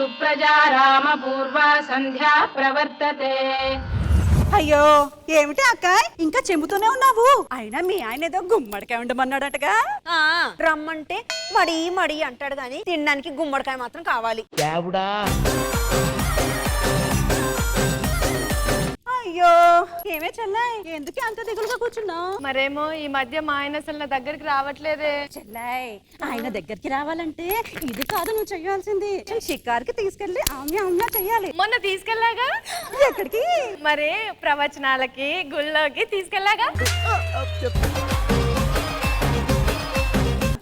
సుప్రజా రామ పూర్వ సంధ్యా ప్రవర్తతే. అయ్యో ఏమిటి అక్క ఇంకా చెబుతూనే ఉన్నావు? అయినా మీ ఆయన ఏదో గుమ్మడికాయ ఉండమన్నాడటగా. రమ్మంటే మడి మడి అంటాడు గాని తినడానికి గుమ్మడికాయ మాత్రం కావాలి. అయ్యో ఏమే చెల్లాయ్ ఎందుకు అంత దిగులుగా కూర్చున్నావు? మరేమో ఈ మధ్య మా ఆయన అసలు నా దగ్గరికి రావట్లేదే. చెల్లాయ్ ఆయన దగ్గరికి రావాలంటే ఇది కాదు నువ్వు చెయ్యాల్సింది, షికార్కి తీసుకెళ్లి ఆమ్య ఆమ్య చెయ్యాలి. మొన్న తీసుకెళ్ళాగా. ఎక్కడికి? మరి ప్రవచనాలకి గుళ్ళోకి తీసుకెళ్ళాగా.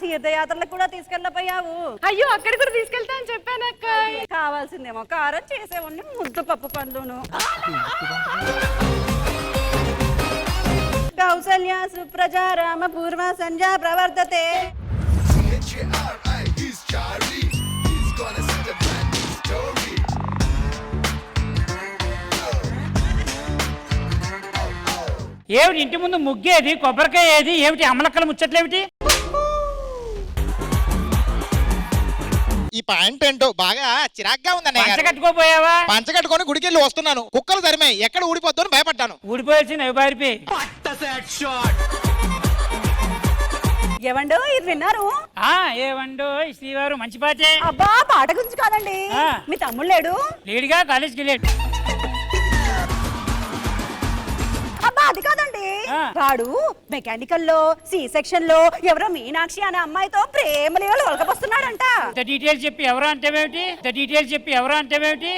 తీర్థయాత్రలకు కూడా తీసుకెళ్ళపోయావు. అయ్యో అక్కడ కూడా తీసుకెళ్తా అని చెప్పానక్క. కావాల్సిందేమో కారం చేసేవాడిని ముద్దు పప్పు పండును. కౌసల్య సుప్రజా రామ పూర్వ సంధ్యా ప్రవర్తతే. ఏమిటి ఇంటి ముందు ముగ్గేది, కొబ్బరికాయ ఏది, ఏమిటి అమలక్కలు ముచ్చట్లేమిటి? ఈ పాయింట్ ఏంటో బాగా చిరాగ్గా ఉందన్న. కట్టుకోపోయావా? పంచ కట్టుకొని గుడికి వెళ్ళి వస్తున్నాను, కుక్కలు తరిమే ఎక్కడ ఊడిపోద్దు అని భయపడ్డాను. ఊడిపోయాల్సింది బారిపి. ఏవండో ఇది విన్నారు? ఏవండో శ్రీవారు మంచి పాటే. అబ్బా పాట గురించి కాదండి, మీ తమ్ముడు లేడు? లేడుగా, కాలేజ్కి వెళ్ళాడు. అబ్బా అది కాదండి, వాడు మెకానికల్ లో సి సెక్షన్ లో ఎవరో మీనాక్షి అనే అమ్మాయితో ప్రేమ లీలలు ఒలకపోస్తున్నాడంట. డీటెయిల్స్ చెప్పి ఎవరో అంటేవేమిటి? డీటెయిల్స్ చెప్పి ఎవరో అంటేవేమిటి?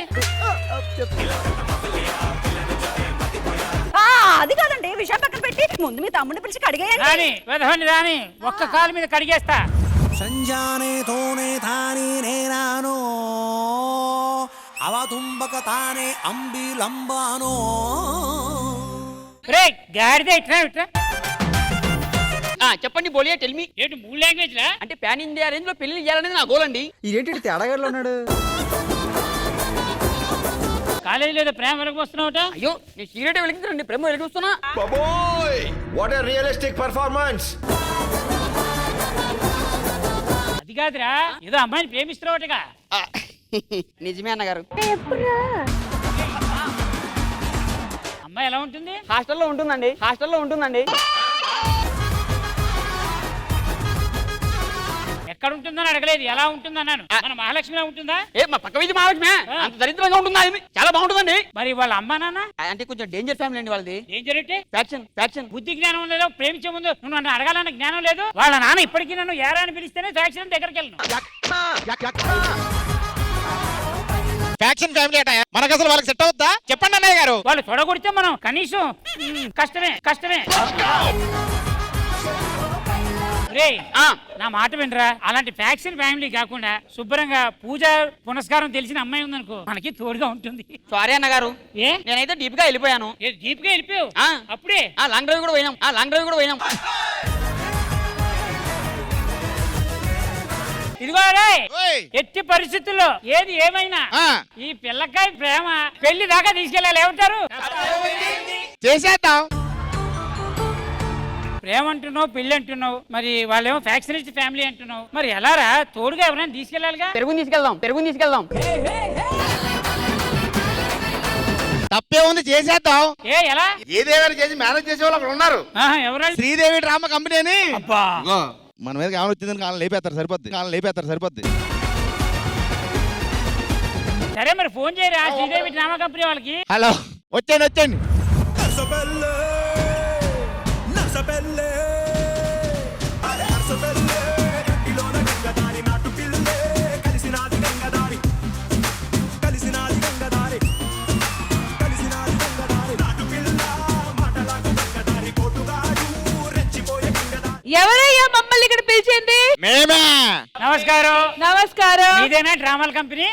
అది కాదండి, విషయం పక్కన పెట్టి ముందు మీ తమ్ముడిని పిలిచి కడిగేయండి. రాని ఒక్క కాలు మీద కడిగేస్తా. సంజానే తోనే తానే నేనానో అవతుంబక తానే అంబిలంబానో. రే గాడిద ఇట్లా ఇట్లా. చెప్పండి బోలియా టెల్ మీ. ఏంటి 3 లాంగ్వేజ్ లా? అంటే పాన్ ఇండియా రేంజ్ లో పెళ్లి చేయాలనేది నా గోల్ అండి. ఇదేంటి తేడాగాడులో ఉన్నాడు? కాలేజీలో ఏదో ప్రేమ వెలగొస్తున్నావుట. అయ్యో నేను సీరియట్ వెలిగించండి, ప్రేమ వెలిగిస్తున్నా. What a realistic performance. అది కాదురా, ఏదో అమ్మాయిని ప్రేమిస్తున్నావుటగా. నిజమే అన్నగారు. అమ్మాయి ఎలా ఉంటుంది? హాస్టల్లో ఉంటుందండి. ఎక్కడ ఉంటుందని అడగలేదు, ఎలా ఉంటుందన్నాను. మన మహాలక్ష్మిలా ఉంటుందా? మా పక్క వీధి మహాలక్ష్మి అంత దరిద్రంగా ఉంటుందా? చాలా బాగుంటుందండి. మరి వాళ్ళ అమ్మా నాన్న అంటే కొంచెం డేంజర్ ఫ్యామిలీ అండి వాళ్ళది. డేంజర్ అంటే ఫ్యాక్షన్. బుద్ధి జ్ఞానం లేదో, ప్రేమించే ముందు నువ్వు నన్ను అడగాలన్న జ్ఞానం లేదు. వాళ్ళ నాన్న ఇప్పటికీ నన్ను ఏరా అని పిలిస్తేనే ఫ్యాక్షన్ దగ్గరికి వెళ్ళను. ఫ్యాక్షన్ ఫ్యామిలీ అట, మనకు అసలు వాళ్ళకి సెట్ అవుద్దా చెప్పండి అన్నయ్య గారు. వాళ్ళు తొడగొడితే మనం కనీసం కష్టమే. రే నా మాట వినరా, అలాంటి ఫ్యాక్షన్ ఫ్యామిలీ కాకుండా శుభ్రంగా పూజ పునస్కారం తెలిసిన అమ్మాయి ఉందనుకో, మనకి తోడుగా ఉంటుంది. సారీ అన్నగారు, నేనైతే డీప్ గా వెళ్ళిపోయాను. డీప్ గా వెళ్ళిపోయావు? అప్పుడే లాంగ్ డ్రైవ్ కూడా పోయినాం. ఇదిగో రే, ఎట్టి పరిస్థితుల్లో ఏది ఏమైనా ఈ పిల్లకాయ ప్రేమ పెళ్లి దాకా తీసుకెళ్ళాలి. ఏమంటారు? చేసేద్దాం. ప్రేమ అంటున్నావు, పెళ్లి అంటున్నావు, మరి వాళ్ళేమో ఫ్యాక్షనిస్ట్ ఫ్యామిలీ అంటున్నావు, మరి ఎలారా? తోడుగా ఎవరైనా తీసుకెళ్లాలిగా. పెరుగుని తీసుకెళ్దాం. తప్పే ఉంది, చేసేద్దాం. ఎలా? ఏదేమైనా చేసి మేనేజ్ చేసే వాళ్ళు అక్కడ ఉన్నారు. ఎవరు? శ్రీదేవి డ్రామా కంపెనీ అని. అబ్బా మన మీద కావాలి వచ్చిందని కాలం లేపేస్తారు సరిపోద్ది. సరే మరి ఫోన్ చేయరా శ్రీదేవి డ్రామా కంపెనీ వాళ్ళకి. హలో, వచ్చేయండి. ఎవరయ్యా మమ్మల్ని ఇక్కడ పిలిచింది? మేమే. నమస్కారం. ఇదేనా డ్రామాల కంపెనీ?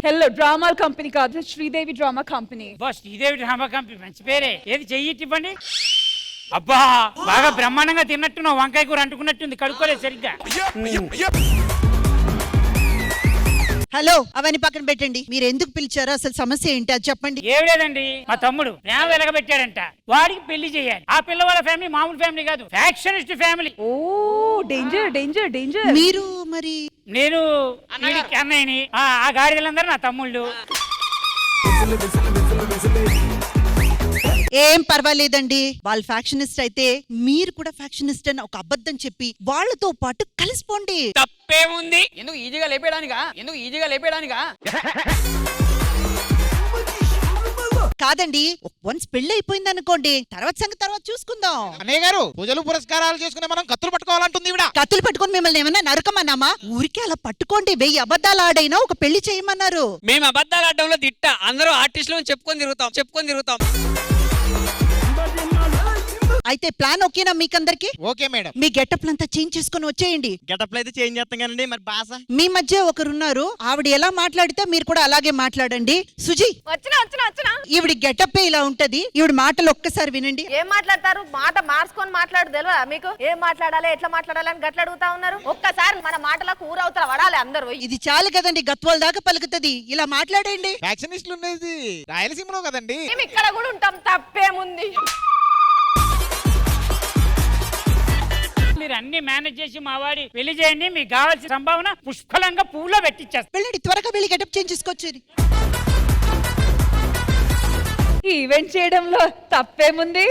హలో, డ్రామాల కంపెనీ కాదు, Sridevi drama company. Sridevi drama company మంచి పేరే. ఏది చెయ్యి ఇవ్వండి. అబ్బా బాగా బ్రహ్మాండంగా తిన్నట్టున్నావు, వంకాయ కూర అంటుకున్నట్టుంది, కడుక్కోలేదు సరిగ్గా. హలో అవన్నీ పక్కన పెట్టండి. మీరు ఎందుకు పిలిచారో అసలు సమస్య ఏంటి అది చెప్పండి. ఏం లేదండి, మా తమ్ముడు ప్రేమ వెలగబెట్టాడంట. వాడికి పెళ్లి చేయాలి. ఆ పిల్ల వాళ్ళ ఫ్యామిలీ మామూలు ఫ్యామిలీ కాదు, ఫ్యాక్షనిస్ట్ ఫ్యామిలీ. ఓ డేంజర్ డేంజర్ డేంజర్. మీరు మరి నేను వీడికి అన్నయ్యని, ఆ గాడిదలందరూ నా తమ్ముళ్ళు. ఏం పర్వాలేదండి. వాళ్ళు ఫ్యాక్షనిస్ట్ అయితే మీరు కూడా ఫ్యాక్షనిస్ట్ అని ఒక అబద్ధం చెప్పి వాళ్ళతో పాటు కలిసిపోండి. తప్పేముంది? ఎందుకు ఈజీగా లేపేయడానికా? కాదండి, వన్స్ పెళ్లి అయిపోయింది అనుకోండి, తర్వాత సంగతి తర్వాత చూసుకుందాం. అన్నయ్య గారు, పూజలు పురస్కారాలు చేసుకునే మనం కత్తులు పట్టుకోవాలంటుంది ఈవిడ. కత్తులు పట్టుకొని మిమ్మల్ని ఏమన్నా నరకమన్నామా? ఊరికే అలా పట్టుకోండి. 1000 అబద్ధాలు ఆడైనా ఒక పెళ్లి చేయమన్నారు. మేము అబద్ధాలు ఆడడంలో తిట్ట, అందరూ ఆర్టిస్టులు చెప్పుకొని తిరుగుతాం. అయితే ప్లాన్ ఓకేనా మీకందరికి? Okay madam. మీ గెటప్ లంతా చేంజ్ చేసుకొని వచ్చేయండి. గెటప్లు అయితే చేంజ్ చేస్తాం కానీ మరి భాష. మీ మధ్య ఒకరున్నారు, ఆవిడ ఎలా మాట్లాడితే మీరు కూడా అలాగే మాట్లాడండి. సుజీ, వచ్చినా ఈవిడ గెటప్ ఇలా ఉంటది. ఈవిడ మాటలు ఒక్కసారి వినండి. ఏం మాట్లాడతారు? మాట మార్చుకొని మాట్లాడు తెలియదా మీకు? ఏం మాట్లాడాలి, ఎట్లా మాట్లాడాలి అని గట్ల అడుగుతా ఉన్నారు. ఒక్కసారి మన మాటలకు ఊరవుతా వడాలి అందరూ. ఇది చాలు కదండి, గత్వాల దాకా పలుకుతది. ఇలా మాట్లాడండి. ఫ్యాక్షనిస్టులు ఉండేది రాయలసీమలో కదండి. మేము ఇక్కడ కూడా ఉంటాం, తప్పేముంది? మీరు అన్ని మేనేజ్ చేసి మా వాడి పెళ్లి చేయండి. మీకు కావాల్సిన సంభావన పుష్కలంగా పువ్వులో పెట్టించేస్తారు. వెళ్ళండి, త్వరగా వెళ్ళి గెటప్ చేంజ్ చేసుకొచ్చేది. ఈవెంట్ చేయడంలో తప్పేముంది?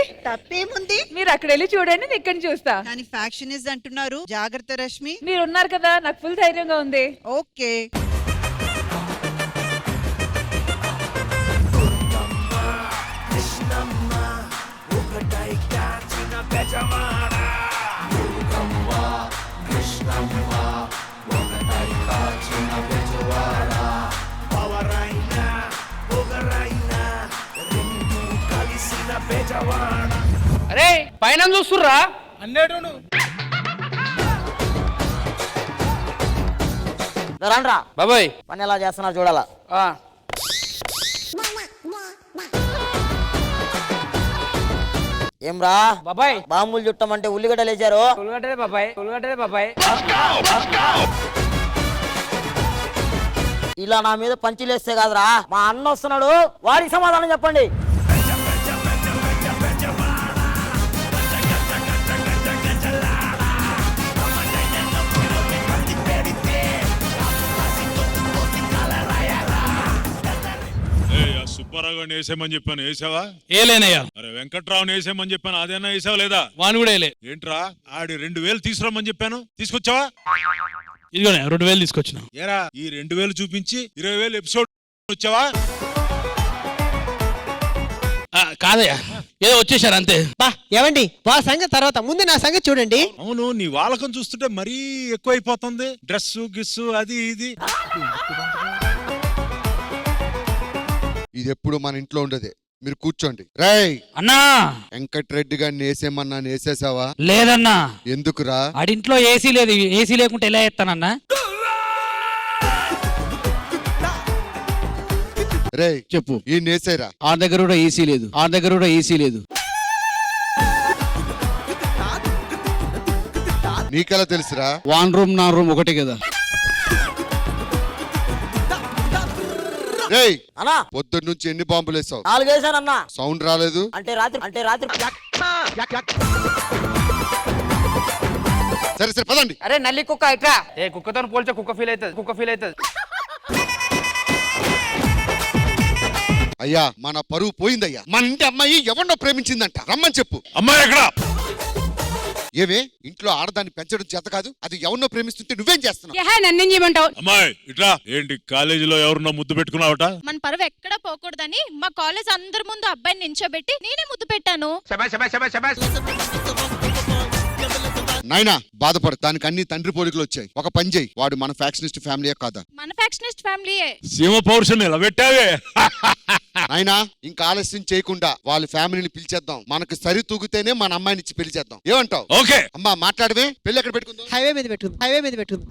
మీరు అక్కడ వెళ్ళి చూడండి, నేను ఇక్కడ చూస్తా. కానీ ఫ్యాక్షనిస్ట్ అంటున్నారు, జాగ్రత్త రష్మి. మీరు ఉన్నారు కదా, నాకు ఫుల్ ధైర్యంగా ఉంది. ఓకే. అరే పైన చూస్తుర్రా అన్నేడు రండ్రా బాబాయ్, పని ఎలా చేస్తున్నా చూడాలా. ఏమ్రా బాబాయ్, బాంబులు చుట్టమంటే ఉల్లిగడ్డలు వేసారు. ఉల్లిగడ్డలే బాబాయ్. ఇలా నా మీద పంచిలేస్తే కాదురా, మా అన్న వస్తున్నాడు, వారికి సమాధానం చెప్పండి. సుబ్బారావుని వేసేమని చెప్పాను, వేసావా? ఏలేనయ్యా. అరే వెంకట్రావుని వేసేమని చెప్పాను, అదేనా వేసావా లేదా? వాని కూడా వేలే. ఏంట్రా ఆడి 2000 తీసుకురమ్మని చెప్పాను, తీసుకొచ్చావా? ఇదిగోనే 2000 తీసుకొచ్చిన. ఏరా ఈ 2000 చూపించి 20000 ఎపిసోడ్ వచ్చావా? కాదయ్యా, ఏదో వచ్చేసారు అంతే. ఏమండి వాళ్ళ సంగతి తర్వాత, ముందు నా సంగతి చూడండి. అవును, నీ వాళ్ళకం చూస్తుంటే మరీ ఎక్కువైపోతుంది. డ్రెస్ గిస్సు అది ఇది. ఇది ఎప్పుడు మన ఇంట్లో ఉండదే. మీరు కూర్చోండి. రేయ్ అన్నా, వెంకట్రెడ్డి గారిని వేసేమన్నా వేసేసావా? లేదన్నా. ఎందుకురా? ఆడింట్లో ఏసీ లేదు, ఏసీ లేకుంటే ఎలా ఎత్తానన్నా? రేయ్ చెప్పు. ఈ నేసేరా. ఆ దగ్గర కూడా ఏసీ లేదు. నీకెలా తెలుసురా? వాన్ రూమ్ నా రూమ్ ఒకటే కదా. రేయ్ అన్నా, పొద్దున్న నుంచి ఎన్ని బాంబులు వేసావు? 4 వేసానన్నా. సౌండ్ రాలేదు. అంటే రాత్రి సరే పదండి. అరే నల్లి కుక్క ఇట్లా. ఏ కుక్కతో పోల్చే కుక్క ఫీల్ అవుతుంది. అయ్యా, మన పరువు పోయిందయ్యా. మన ఇంటి అమ్మాయి ఎవరినో ప్రేమించిందంట, రమ్మని చెప్పు. అమ్మాయి ఎక్కడ? ఏవే, ఇంట్లో ఆడదాన్ని పెంచడం చేత కాదు, అది ఎవరినో ప్రేమిస్తుంటే నువ్వేం చేస్తున్నావు? నన్నేం చేయమంటావు? అమ్మాయి ఇట్లా. ఏంటి కాలేజీలో ఎవరినో ముద్దు పెట్టుకున్నావట? మన పరువు ఎక్కడ పోకూడదని మా కాలేజ్ అందరి ముందు అబ్బాయిని నించోబెట్టి నేనే ముద్దు పెట్టాను. నాయనా బాధపడు, దానికి అన్ని తండ్రి పోలికలు వచ్చాయి. ఒక పని చేయి, వాడు మన ఫ్యాక్షనిస్ట్ ఫ్యామిలీయే కాదా? మన ఫ్యాక్షనిస్ట్ ఫ్యామిలీయే. సీమ పౌరుషం ఎలా పెట్టావే? నాయనా, ఇంకా ఆలస్యం చేయకుండా వాళ్ళ ఫ్యామిలీని పిలిచేద్దాం. మనకు సరి తూగితేనే మన అమ్మాయిని ఇచ్చి పెళ్లి చేద్దాం. ఏమంటావు? ఓకే. అమ్మా మాట్లాడవే, పెళ్లి ఎక్కడ పెట్టుకుందాం? హైవే మీద పెట్టుకుంది.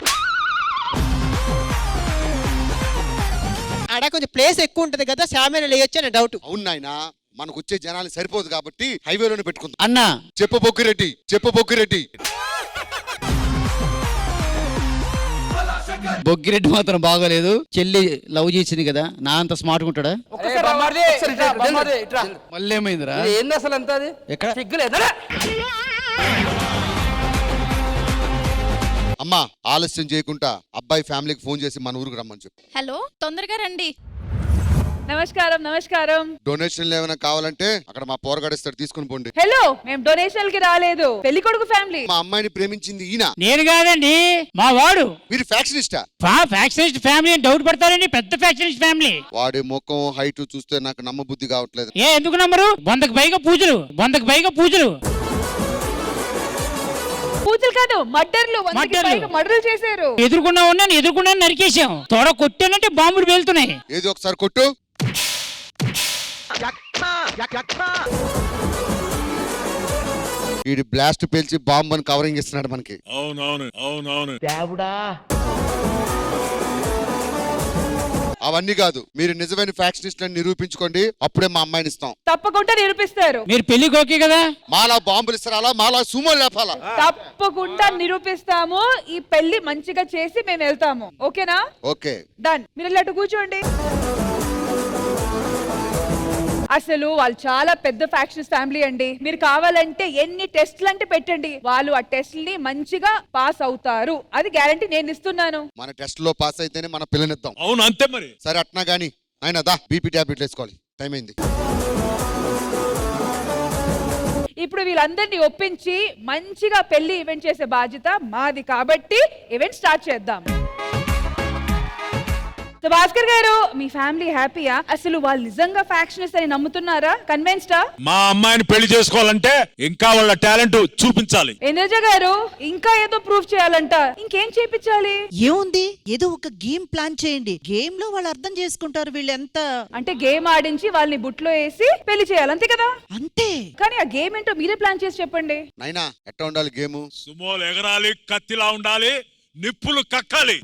ఆడ కొంచెం ప్లేస్ ఎక్కువ ఉంటది కదా, శామేన లేయొచ్చు అనే డౌట్. అవును నాయనా, మనకు వచ్చే జనాలు సరిపోదు కాబట్టి హైవేలోనే పెట్టుకుందాం. అన్నా చెప్పు బొగ్గిరెడ్డి. బొగ్గిరెడ్డి మాత్రం బాగోలేదు. చెల్లి లవ్ చేసింది కదా, నా అంత స్మార్ట్ ఉంటాడా? మళ్ళీ ఏమైందిరా? ఏంది అసలు ఎంత అది ఎక్కడ సిగ్గులేదా? అమ్మా ఆలస్యం చేయకుండా అబ్బాయి ఫ్యామిలీకి ఫోన్ చేసి మన ఊరికి రమ్మని చెప్పు. హలో, తొందరగా రండి. నమస్కారం నమస్కారం. డొనేషన్లు ఏమైనా కావాలంటే అక్కడ మా పోరగాడిస్తాడు, తీసుకుని పోండి. హలో, మేము డొనేషన్ కి రాలేదు, పెళ్లి కొడుకు ఫ్యామిలీ. మా అమ్మాయిని ప్రేమించింది ఈయన. నేను కాదండి, మా వాడు. మీరు ఫ్యాక్షనిస్టా? ఫ్యాక్షనిస్ట్ ఫ్యామిలీ అని డౌట్ పడతారండి. పెద్ద ఫ్యాక్షనిస్ట్ ఫ్యామిలీ. వాడి ముఖం హైట్ చూస్తే నాకు నమ్మబుద్ధి కావట్లేదు. ఎందుకు నమ్మరు? 100కి పైగా పూజలు. పూజలు కాదు, మర్డర్లు. మర్డర్లు చేశారు. ఎదుర్కొన్నా నరికేశాం. తోడ కొట్టానంటే బాంబులు వెళ్తున్నాయి. ఏది ఒకసారి కొట్టు. వీడి బ్లాస్ట్ పేల్చి బాంబు అని కవరింగ్ ఇస్తున్నాడు మనకి. అవునవును దేవుడా, అవన్నీ కాదు, మీరు నిజమైన ఫ్యాక్షనిస్ట్ అని నిరూపించుకోండి, అప్పుడే మా అమ్మాయిని ఇస్తాం. తప్పకుండా నిరూపిస్తారు. మీరు పెళ్లికి ఓకే కదా? మాలా బాంబులు ఇస్తారా, మాలా సుమో లేపాలా? తప్పకుండా నిరూపిస్తాము. ఈ పెళ్లి మంచిగా చేసి మేము వెళ్తాము. ఓకేనా? Okay, done. మీరు ఇలాంటి కూర్చోండి. అసలు వాళ్ళు చాలా పెద్ద ఫ్యాక్షన్స్ ఫ్యామిలీ అండి. మీరు కావాలంటే ఎన్ని టెస్ట్లు అంటే పెట్టండి, వాళ్ళు ఆ టెస్ట్ ని మంచిగా పాస్ అవుతారు. అది గ్యారంటీ నేను ఇస్తున్నాను. మన టెస్ట్ లో పాస్ అయితేనే మన పిల్లనిద్దాం. అవును, అంతే మరి. సరే అట్నా గానీ ఆయన దా బీపీ టాబ్లెట్లు వేసుకోవాలి, టైం అయింది. ఇప్పుడు వీళ్ళందరినీ ఒప్పించి మంచిగా పెళ్లి ఈవెంట్ చేసే బాధ్యత మాది. కాబట్టి ఈవెంట్ స్టార్ట్ చేద్దాం. భాస్కర్ గారు, మీ ఫ్యామిలీ హ్యాపీయా? అసలు వాళ్ళు నిజంగా ఫ్యాక్షనిస్ట్ అని నమ్ముతున్నారా? కన్విన్స్డా? మా అమ్మాయిని పెళ్లి చేసుకోవాలంటే ఇంకా వాళ్ళ టాలెంట్ చూపించాలి. ఇంద్రజ గారు, ఇంకా ఏదో ప్రూఫ్ చేయాలంట. ఇంకేం చేపించాలి? ఏముంది, ఏదో ఒక గేమ్ ప్లాన్ చేయండి. గేమ్ లో వాళ్ళు అర్థం చేసుకుంటారు వీళ్ళు ఎంత. అంటే గేమ్ ఆడించి వాళ్ళని బుట్లో వేసి పెళ్లి చేయాలి, అంతే కదా? అంతే. కానీ ఆ గేమ్ ఏంటో మీరే ప్లాన్ చేసి చెప్పండి. నైనా ఎట్లా ఉండాలి గేమ్? సుమోలు ఎగరాలి, కత్తిలా ఉండాలి, నిప్పులు కక్కాలి.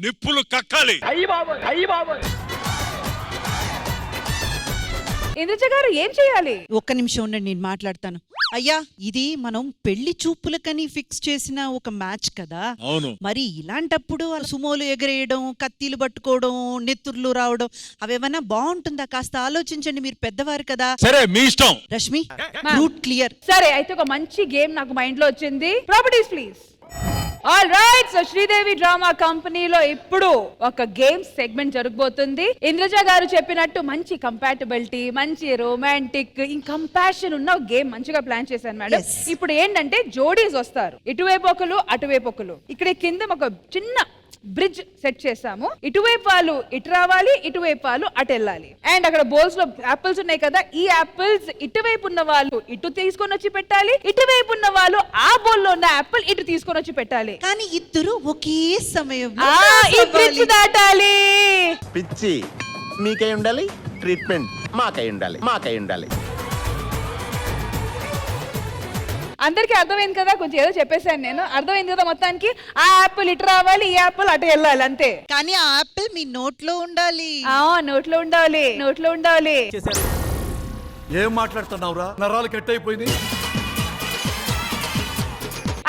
ఇంద్రజ గారు, ఏం చేయాలి? ఒక్క నిమిషం ఉండండి, నేను మాట్లాడతాను. అయ్యా, ఇది మనం పెళ్లి చూపులకని ఫిక్స్ చేసిన ఒక మ్యాచ్ కదా. అవును. మరి ఇలాంటప్పుడు సుమోలు ఎగరేయడం, కత్తిలు పట్టుకోవడం, నెత్తుర్లు రావడం అవేమన్నా బాగుంటుందా? కాస్త ఆలోచించండి, మీరు పెద్దవారు కదా. సరే, మీ ఇష్టం. Rashmi, route clear. సరే, అయితే ఒక మంచి గేమ్ నాకు మైండ్ లో వచ్చింది. Properties please. All right. So Sridevi drama కంపెనీలో ఇప్పుడు ఒక గేమ్ సెగ్మెంట్ జరగబోతుంది. ఇంద్రజ గారు చెప్పినట్టు మంచి కంపాటబిలిటీ, మంచి రొమాంటిక్, కంపాషన్ ఉన్న గేమ్ మంచిగా ప్లాన్ చేశాను మేడం. ఇప్పుడు ఏంటంటే జోడీస్ వస్తారు, ఇటువైపు ఒకరు అటువైపు ఒకరు. ఇక్కడ కింద ఒక చిన్న బ్రిడ్జ్ సెట్ చేసాము. ఇటువైపు వాళ్ళు ఇటు రావాలి, ఇటువైపు వాళ్ళు అటు వెళ్ళాలి. అండ్ అక్కడ బౌల్స్ లో యాపిల్స్ ఉన్నాయి కదా, ఈ యాపిల్స్ ఇటువైపు ఉన్న వాళ్ళు ఇటు తీసుకొని వచ్చి పెట్టాలి, ఇటువైపు ఉన్న వాళ్ళు ఆ బౌల్ లో ఉన్న యాపిల్ ఇటు తీసుకొని వచ్చి పెట్టాలి. కానీ ఇద్దరు ఒకే సమయం ఈ బ్రిడ్జ్ దాటాలి. పిచ్చి మీకై ఉండాలి, ట్రీట్మెంట్ మాకై ఉండాలి. అందరికి అర్థమైంది కదా? కొంచెం ఏదో చెప్పేశాను నేను. అర్థమైంది కదా మొత్తానికి? ఆ యాపిల్ ఇటు రావాలి, ఈ యాపిల్ అటు వెళ్ళాలి, అంతే. కానీ ఆ యాపిల్ మీ నోట్లో ఉండాలి. నోట్లో ఉండాలి. ఏం మాట్లాడుతున్నావురా? నరాలు కట్ అయిపోయింది.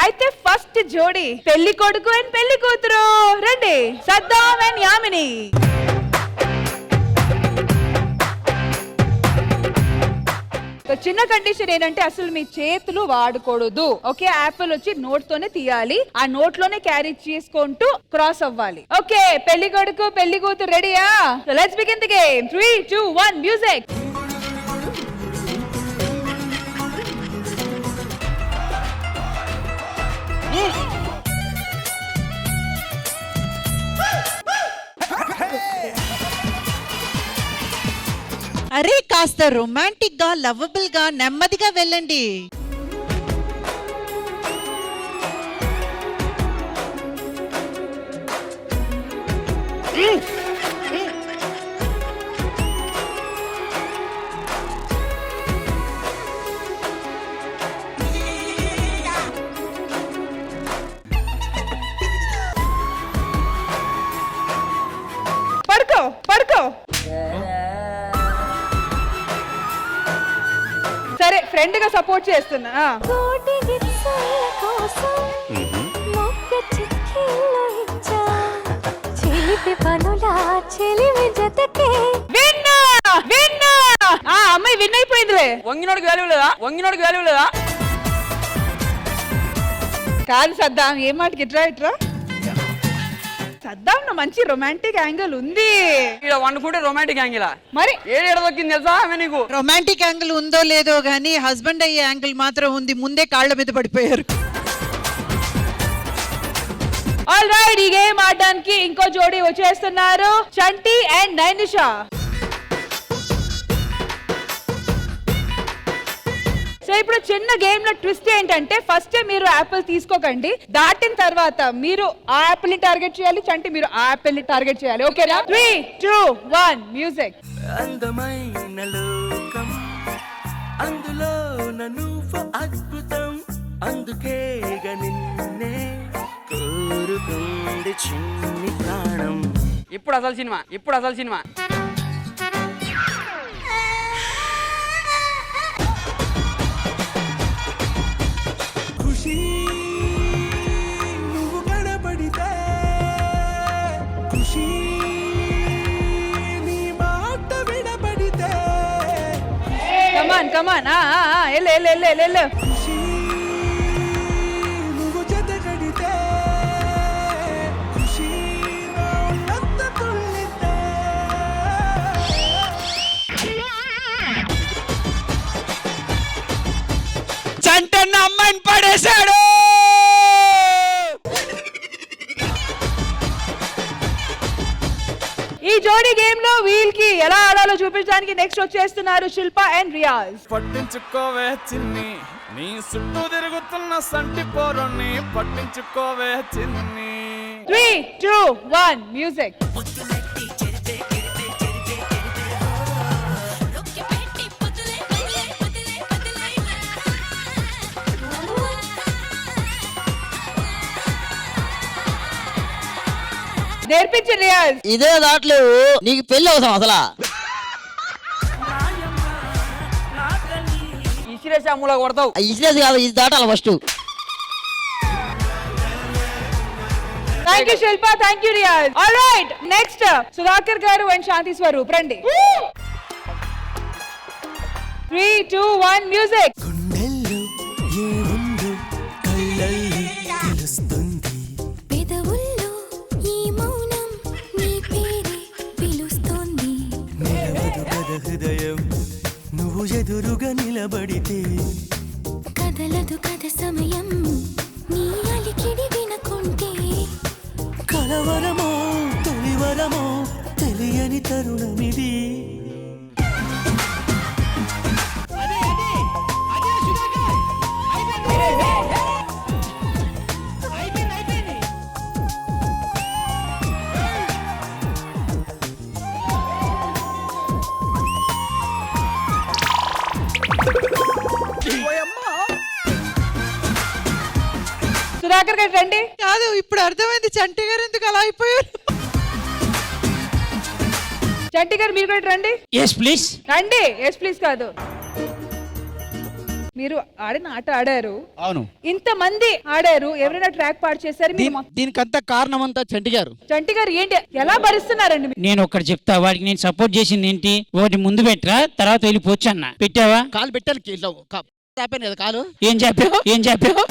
అయితే ఫస్ట్ జోడి పెళ్లి కొడుకు అండ్ పెళ్లి కూతురు. రండి, సద్దాం అండ్ యామిని. చిన్న కండిషన్ ఏంటంటే అసలు మీ చేతులు వాడకూడదు. ఓకే, యాపిల్ వచ్చి నోట్ తోనే తీయాలి, ఆ నోట్ లోనే క్యారీ చేసుకుంటూ క్రాస్ అవ్వాలి. ఓకే, పెళ్లి కొడుకు పెళ్లి కూతురు రెడీయా? Let's begin the game. 3, 2, 1 music. అరే, కాస్త రొమాంటిక్ గా, లవబుల్ గా, నెమ్మదిగా వెళ్ళండి. పడుకో. సరే, ఫ్రెండ్ గా సపోర్ట్ చేస్తున్నా. చిలిపి పనులా చెలిమి జతకే విన్నా విన్నా ఆ అమ్మాయి విన్ అయిపోయిందిలే. వంగినోడికి వాల్యూ లేదా? వంగినోడికి వాల్యూ లేదా? కాదు సద్దాం, ఏ మాటకి ఇట్రా ఇట్రా సద్దాం, నా మంచి రొమాంటిక్ యాంగిల్ ఉంది. ఇక్కడ వండుకుంటే రొమాంటిక్ యాంగిల్ మరి ఏడు దొక్కింది తెలుసా ఆమె నీకు? రొమాంటిక్ యాంగిల్ ఉందో లేదో గానీ హస్బెండ్ అయ్యే యాంగిల్ మాత్రం ఉంది. ముందే కాళ్ళ మీద పడిపోయారు. ఆల్ రైట్, ఈ గేమ్ ఆడడానికి ఇంకో జోడీ వచ్చేస్తున్నారు, చంటి అండ్ నైనిషా. సో ఇప్పుడు చిన్న గేమ్ లో ట్విస్ట్ ఏంటంటే ఫస్ట్ మీరు యాపిల్ తీసుకోకండి, దాటిన తర్వాత మీరు ఆ యాపిల్ ని టార్గెట్ చేయాలి, చంటి మీరు ఆ యాపిల్ ని టార్గెట్ చేయాలి. ఓకేనా? 3, 2, 1 మ్యూజిక్. అందమైన లోకం అందులో నువ్వు అద్భుతం, అందుకే నిన్నే కోరుకుంది చిన్ని ప్రాణం. ఇప్పుడు అసలు సినిమా, ఇప్పుడు అసలు సినిమా. ఖుషి నువ్వు కనబడితే, ఖుషి నీ మాట వినబడితే, కమాన్ కమాన్ ఎల్లు ఎల్లు ఎల్లు ఎల్లు ఎల్లు. ఖుషి నువ్వు జతగడితే, ఖుషి నా ఉన్నంత తుల్లితే. చంటన్న అమ్మాయిని పడేశాడు. ఈ జోడీ గేమ్ లో వీల్ కి ఎలా ఆడాలో చూపించడానికి నెక్స్ట్ వచ్చేస్తున్నారు శిల్ప అండ్ రియాజ్. పట్టించుకోవే చిన్ని, నీ చుట్టూ తిరుగుతున్న సంటి పోరుని పట్టించుకోవే చిన్ని. 3, 2, 1 మ్యూజిక్. నేర్పించు రియాజ్. ఇదే దాట్లేవు, నీకు పెళ్లి అవసరం అసలా? ఇసిరేసి అమ్ములా కొడతావు. ఇసిరేసి కాదు, ఇది దాటాలి first. Thank you Shilpa, thank you Riyaz. All right, next Sudhakar గారు అండ్ శాంతి స్వరూప్ రండి. 3, 2, 1 మ్యూజిక్. గుండెల్లో ఏముందో కళ్ళల్లో తెలుస్తుంది, పెదవుల్లో ఈ మౌనం నీ పేరే పిలుస్తోంది. నిలవదు కథ హృదయం నువ్వు ఎదురుగా నిలబడితే, కదలదు కథ సమయం నీ అలికిడి వినకుంటే. కలవరమో తొలివరమో తెలియని తరుణమిది. సుధాకర్ గారు రండి. కాదు, ఇప్పుడు అర్థమైంది చంటి గారు ఎందుకు అలా అయిపోయారు. చంటి గారు మీరు కూడా రండి. Yes please. రండి. ఎస్ ప్లీజ్ కాదు, మీరు ఆడిన ఆట ఆడారు. అవును, ఇంతమంది ఆడారు, ఎవరైనా ట్రాక్ పాడు చేశారు. దీనికంతా కారణం అంతా చంటి గారు. చంటి గారు ఏంటి ఎలా భరిస్తున్నారండి? నేను ఒక్కటి చెప్తా, వాడికి నేను సపోర్ట్ చేసింది ఏంటి, ఒకటి ముందు పెట్టరా తర్వాత వెళ్ళిపోవచ్చు అన్న. పెట్టావా? కాలు పెట్టాను కదా కాలు. ఏం చెప్పావు, ఏం చెప్పావు?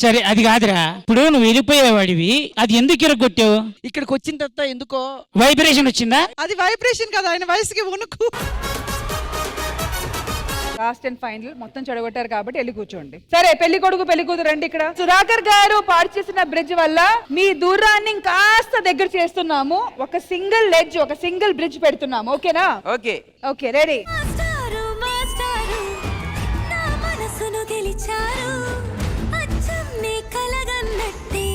సరే అది కాదురా, ఇప్పుడు నువ్వు వెళ్ళిపోయేవాడివి, అది ఎందుకు ఇరగొట్టావు? ఇక్కడికి వచ్చిన తర్వాత ఎందుకో వైబ్రేషన్ వచ్చిందా? అది వైబ్రేషన్ కదా, ఆయన వయసుకి వణుకు. లాస్ట్ అండ్ ఫైనల్ మొత్తం చెడగొట్టారు కాబట్టి వెళ్ళి కూర్చోండి. సరే, పెళ్లి కొడుకు పెళ్లి కూతురు రండి ఇక్కడ. సుధాకర్ గారు పాడు చేసిన బ్రిడ్జ్ వల్ల మీ దూరాన్ని కాస్త దగ్గర చేస్తున్నాము. ఒక సింగిల్ లెడ్జ్, ఒక సింగిల్ బ్రిడ్జ్ పెడుతున్నాము. ఓకేనా? Okay okay, ready. మాస్టారు మాస్టారు నా మనసును గెలిచారు, అచ్చం నీ కలగన్నట్టే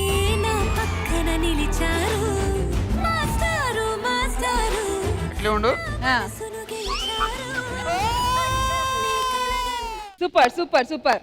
నా పక్కన నిలిచారు. మాస్టారు మాస్టారు ఇట్లే ఉండు. మనసును గెలిచారు. Super super super.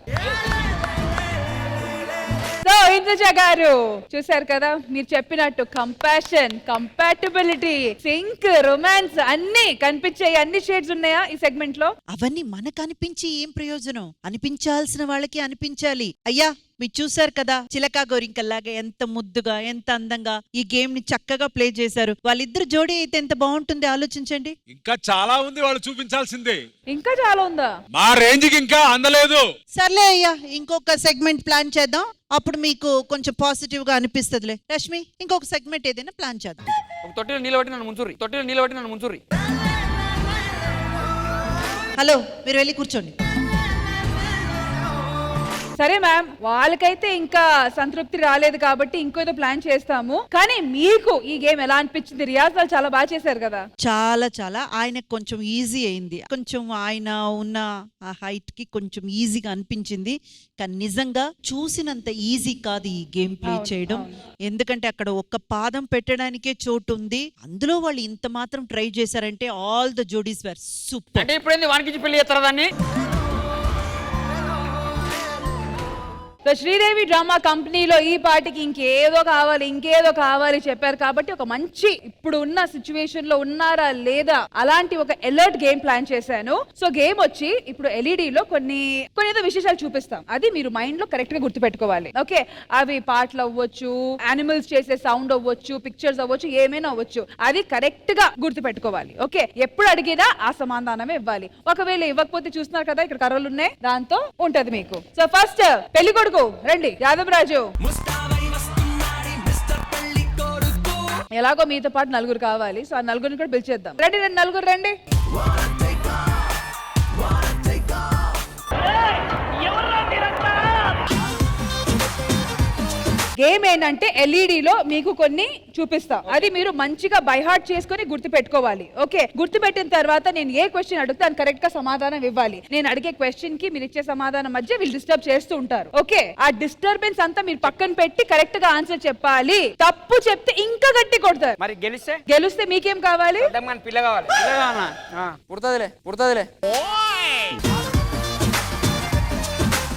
So Indraja గారు చూసారు కదా, మీరు చెప్పినట్టు కంపాషన్, కంపాటబిలిటీ, సింక్, రొమాన్స్ అన్ని కనిపించాయి. అన్ని షేడ్స్ ఉన్నాయా ఈ సెగ్మెంట్ లో? అవన్నీ మనకు అనిపించి ఏం ప్రయోజనం? అనిపించాల్సిన వాళ్ళకి అనిపించాలి. అయ్యా మీరు చూసారు కదా చిలకా గోరింకల్లాగా ఎంత ముద్దుగా ఎంత అందంగా ఈ గేమ్ ని చక్కగా ప్లే చేశారు. వాళ్ళిద్దరు జోడీ అయితే ఎంత బాగుంటుంది ఆలోచించండి. ఇంకా చాలా ఉంది వాళ్ళు చూపించాల్సిందే. ఇంకా చాలా ఉందా? మా రేంజ్ కి ఇంకా అందలేదు. సర్లే అయ్యా, ఇంకొక సెగ్మెంట్ ప్లాన్ చేద్దాం. అప్పుడు మీకు కొంచెం పాజిటివ్ గా అనిపిస్తుందిలే. రష్మి, ఇంకొక సెగ్మెంట్ ఏదైనా ప్లాన్ చేద్దాం. తొట్టిలో నిలబెట్టి నన్ను ముంచుర్రి. హలో, మీరు వెళ్ళి కూర్చోండి. సరే మ్యామ్, వాళ్ళకైతే ఇంకా సంతృప్తి రాలేదు కాబట్టి ఇంకోదో ప్లాన్ చేస్తాము. కానీ మీకు ఈ గేమ్ ఎలా అనిపించింది? రియాజాలు చాలా బాగా చేశారు కదా. చాలా చాలా ఆయనకు కొంచెం ఈజీ అయింది. కొంచెం ఆయన ఉన్న ఆ హైట్ కి కొంచెం ఈజీగా అనిపించింది. కానీ నిజంగా చూసినంత ఈజీ కాదు ఈ గేమ్ ప్లే చేయడం. ఎందుకంటే అక్కడ ఒక్క పాదం పెట్టడానికే చోటు ఉంది. అందులో వాళ్ళు ఇంత మాత్రం ట్రై చేశారంటే ఆల్ ద జోడీస్ వర్ సూపర్. అంటే ఇప్పుడు వానికి పెళ్లి చేస్తారా దాన్ని? సో శ్రీదేవి డ్రామా కంపెనీలో ఈ పాటికి ఇంకేదో కావాలి చెప్పారు కాబట్టి ఒక మంచి ఇప్పుడు ఉన్న సిచ్యువేషన్ లో ఉన్నారా లేదా అలాంటి ఒక అలర్ట్ గేమ్ ప్లాన్ చేశాను. సో గేమ్ వచ్చి ఇప్పుడు LED లో కొన్ని ఏదో విశేషాలు చూపిస్తాం. అది మీరు మైండ్ లో కరెక్ట్ గా గుర్తుపెట్టుకోవాలి. ఓకే, అవి పాటలు అవ్వచ్చు, యానిమల్స్ చేసే సౌండ్ అవ్వచ్చు, పిక్చర్స్ అవ్వచ్చు, ఏమైనా అవ్వచ్చు. అది కరెక్ట్ గా గుర్తుపెట్టుకోవాలి. ఓకే, ఎప్పుడు అడిగినా ఆ సమాధానమే ఇవ్వాలి. ఒకవేళ ఇవ్వకపోతే చూస్తున్నారు కదా ఇక్కడ కర్రలు ఉన్నాయి, దాంతో ఉంటది మీకు. సో ఫస్ట్ పెళ్లి కొడుకు రండి, యాదవ్ రాజు. ఎలాగో మీతో పాటు నలుగురు కావాలి. సో ఆ నలుగురిని కూడా పిలిచేద్దాం. రండి నలుగురు రండి. గేమ్ ఏంటంటే LED లో మీకు కొన్ని చూపిస్తాం. అది మీరు మంచిగా బైహార్ట్ చేసుకుని గుర్తు పెట్టుకోవాలి. ఓకే, గుర్తు పెట్టిన తర్వాత నేను ఏ క్వశ్చన్ అడుగుతా అని కరెక్ట్ గా సమాధానం ఇవ్వాలి. నేను అడిగే క్వశ్చన్ కి మీరు ఇచ్చే సమాధానం మధ్య వీళ్ళు డిస్టర్బ్ చేస్తూ ఉంటారు. ఓకే, ఆ డిస్టర్బెన్స్ అంతా మీరు పక్కన పెట్టి కరెక్ట్ గా ఆన్సర్ చెప్పాలి. తప్పు చెప్తే ఇంకా గట్టి కొడతారు. మరి గెలిస్తే మీకేం కావాలి? పిల్ల కావాలి. పుడతదిలే.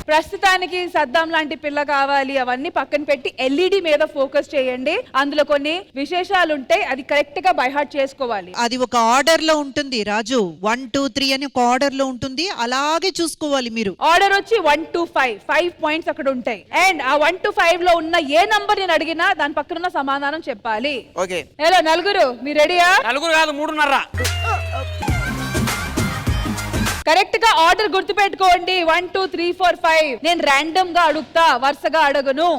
ప్రస్తుతానికి సద్దాం లాంటి పిల్ల కావాలి. అవన్నీ పక్కన పెట్టి LED మీద ఫోకస్ చేయండి. అందులో కొన్ని విశేషాలు ఉంటాయి, అది కరెక్ట్ గా బైహార్ట్ చేసుకోవాలి. అది ఒక ఆర్డర్ లో ఉంటుంది రాజు. 1 2 3 అని ఒక ఆర్డర్ లో ఉంటుంది, అలాగే చూసుకోవాలి మీరు. ఆర్డర్ వచ్చి 1 to 5 పాయింట్స్ అక్కడ ఉంటాయి. అండ్ ఆ 1 to 5 లో ఉన్న ఏ నంబర్ నేను అడిగినా దాని పక్కన ఉన్న సమాధానం చెప్పాలి. ఓకే, హలో నలుగురు, మీరు రెడీయా? నలుగురు కాదు 3:30. కరెక్ట్ గా ఆర్డర్ గుర్తు పెట్టుకోండి. 1 2 3 4 5. నేను ర్యాండమ్ గా అడుగుతా, వరుసగా అడగను.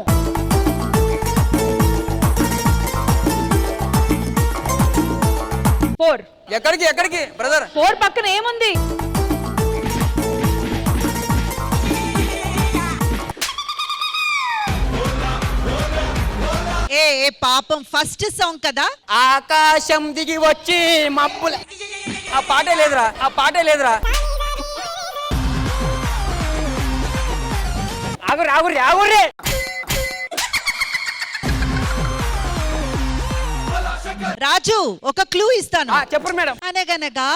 ఎక్కడికి బ్రదర్? 4 పక్కన ఏముంది? ఏ పాపం ఫస్ట్ సాంగ్ కదా. ఆకాశం దిగి వచ్చి మబ్బుల. ఆ పాటే లేదురా. ఆగురే. రాజు, ఒక క్లూ ఇస్తాను. చెప్పరు మేడం. అనగనగా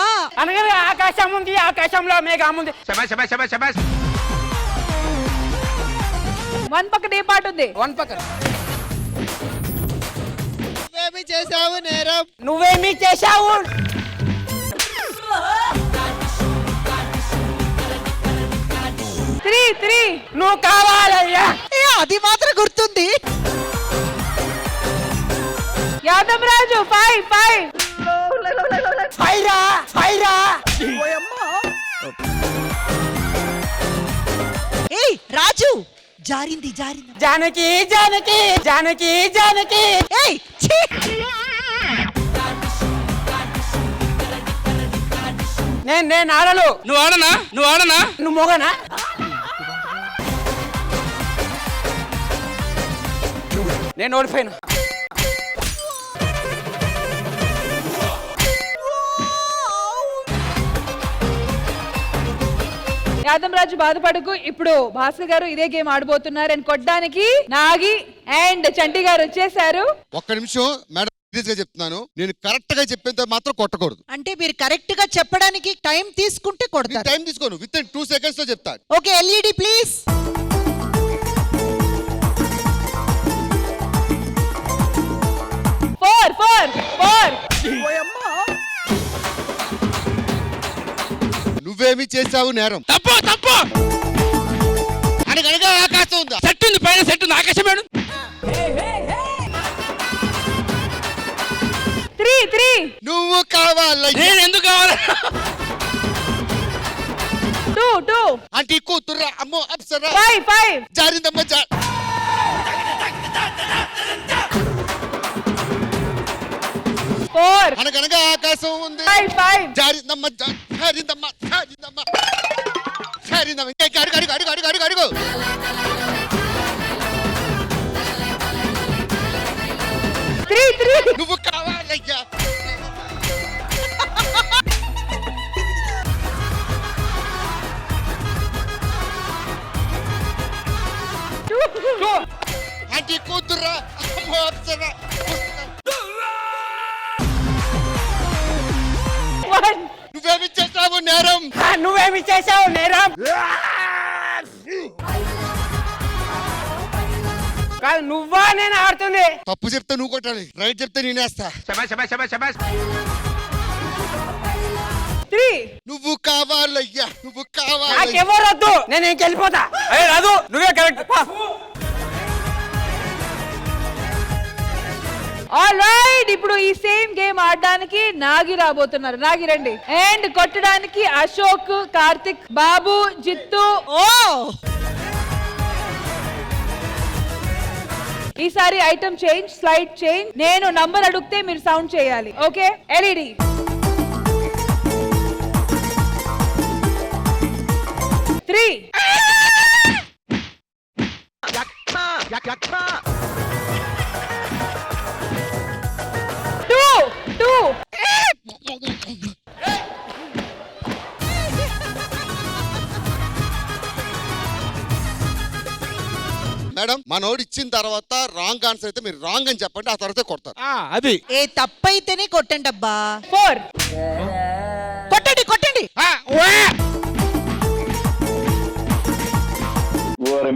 ఆకాశం ఉంది, ఆకాశంలో మేఘం ఉంది. 1 పక్కన ఏ పాట ఉంది? 1 పక్కన నేరం నువ్వేమి చేశావు? 3 నువ్వు కావాలయ్యా. అది మాత్రం గుర్తుంది. యాదవ్ రాజు 5 ఫైరా. ఏయ్ రాజు, జారింది. జానకి. ఏయ్ ఛీ! నేను ఆడలు. నువ్వు ఆడనా నువ్వు మొగనా? నేను ఓడిపోయినా. యాదవ్ రాజు బాధపడకు. ఇప్పుడు భాస్కర్ గారు ఇదే గేమ్ ఆడబోతున్నారు. అని కొట్టడానికి నాగి అండ్ చంటి గారు వచ్చేసారు. ఒక్క నిమిషం మేడం, సీరియస్ గా చెప్తున్నాను. నేను కరెక్ట్ గా చెప్పేంత మాత్రం కొట్టకూడదు. అంటే మీరు కరెక్ట్ గా చెప్పడానికి టైం తీసుకుంటే కొడతారు. టైం తీసుకోను, విత్ ఇన్ 2 seconds లో చెప్తాను. Okay, LED please. ఫోర్. నువ్వేమి చేసావు నేరం? తప్పు అనగనగా ఆకాశం ఉందా? చెట్టు ఉంది పైన సెట్ ఆకాశం మేడం. 3 నువ్వు కావాలయ్యా. నేను ఎందుకు కావాలి? 2 ఆంటీ కూతుర్రా అమ్మో అప్సరా. 5 జారిందమ్మ 4 అనగనగా ఆకాశం ఉంది. 5 జారిందమ్మ జారిందమ్మ జారిందమ్మ జారిందమ్మ. ఇంకా అడుగు అడుగు అడుగు అడుగు అడుగు అడుగు. 3 నువ్వు కావాలయ్యా. ఆంటీ కూతుర్రా అమ్మో అప్సరా. 1 నువ్వేమి చేసావు నేరం? నువ్వేమి చేసావు నేరం? కాదు నువ్వా నేను ఆడుతుంది? తప్పు చెప్తే నువ్వు కొట్టాలి, రైట్ చెప్తే నేనేస్తా. 3 నువ్వు కావాలయ్యా, నువ్వు కావాలి. నాకెవరు వద్దు, నేను ఇంకెళ్ళిపోతా. రాదు నువ్వే కరెక్ట్. ఆల్రైట్, ఇప్పుడు ఈ సేమ్ గేమ్ ఆడడానికి నాగి రాబోతున్నారు. నాగి రండి. అండ్ కొట్టడానికి అశోక్, కార్తిక్, బాబు, జిత్తు. ఓ ఈసారి ఐటమ్ చేంజ్, స్లైడ్ చేంజ్. నేను నంబర్ అడిగితే మీరు సౌండ్ చేయాలి. Okay, LED. 3 2 మేడం మనోడు ఇచ్చిన తర్వాత రాంగ్ ఆన్సర్ అయితే మీరు రాంగ్ అని చెప్పండి, ఆ తర్వాత కొడతారు. అది ఏ తప్పైతేనే కొట్టండి అబ్బా. 4 కొట్టండి కొట్టండి.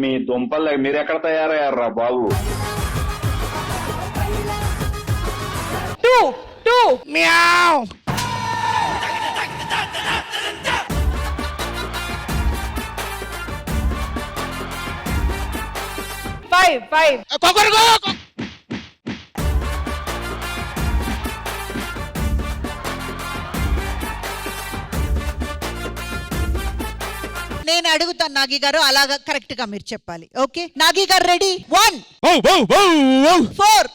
మీ దుంపలు మీరు ఎక్కడ తయారయ్యారా బాబు? 2 మ్యావ్. 5 కొకరుగో. నేను అడుగుతాను నాగి గారు, అలాగా కరెక్ట్ గా మీరు చెప్పాలి. ఓకే నాగి గారు రెడీ? 1 4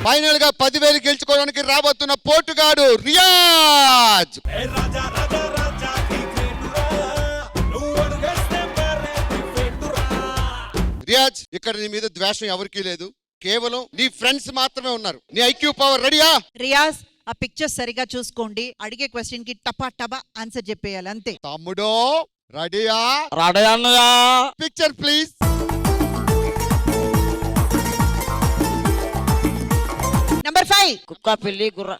ఫైనల్ గా 10,000 గెలుచుకోవడానికి రాబోతున్న పోటుగాడు రియాజ్. రియాజ్, ఇక్కడ నీ మీద ద్వేషం ఎవరికీ లేదు, కేవలం నీ ఫ్రెండ్స్ మాత్రమే ఉన్నారు. నీ ఐక్యూ పవర్ రెడీయా? రియాజ్, ఆ పిక్చర్ సరిగా చూసుకోండి. అడిగే క్వశ్చన్ కి టపా టపా ఆన్సర్ చెప్పేయాలి అంతే. తమ్ముడో రెడీయా? రాడే అన్నయ్య. Picture please. నంబర్ 5 కుక్క పిల్లి గుర్ర.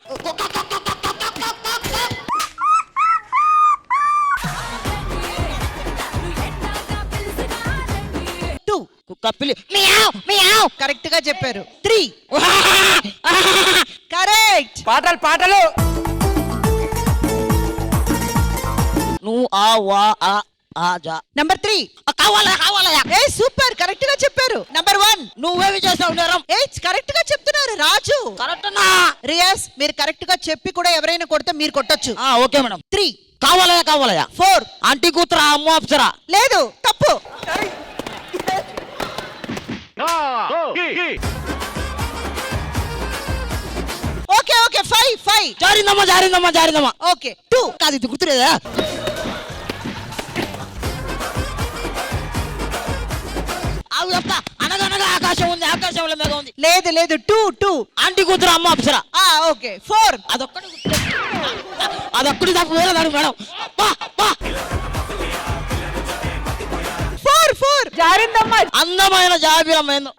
2 కుక్క పిల్లి మియావ్ మియావ్. కరెక్ట్ గా చెప్పారు. 3 కరెక్ట్. పాటలు నువ్వు ఆ వా ఆ ఆజా. నంబర్ 3 కావాలయ్యా. ఏ సూపర్, కరెక్ట్ గా చెప్పారు. నంబర్ 1 నువ్వేమి చేసావు నేరం? ఏ కరెక్ట్ గా చెప్తున్నారు రాజు. కరెక్ట్ అన్నా. రియాజ్, మీరు కరెక్ట్ గా చెప్పి కూడా ఎవరైనా కొడితే మీరు కొట్టొచ్చు. Okay madam. 3 కావాలయ్యా. 4 ఆంటీ కూతురా అమ్మో అప్సరా. లేదు, తప్పు. Okay okay 5 జారిందమ్మా. ఓకే 2 కాదు ఇది గుర్తులేదా? అవి చెప్తా. అనగనగా ఆకాశం ఉంది, ఆకాశంలో మేఘం ఉంది. లేదు 2 ఆంటీ కూతురు అమ్మ అప్సరా. ఓకే 4 అదొక్కటి తప్పు వేరే దానికి మేడం. 4 జారిందమ్మా. అందమైన జాబిలమ్మ ఏందో.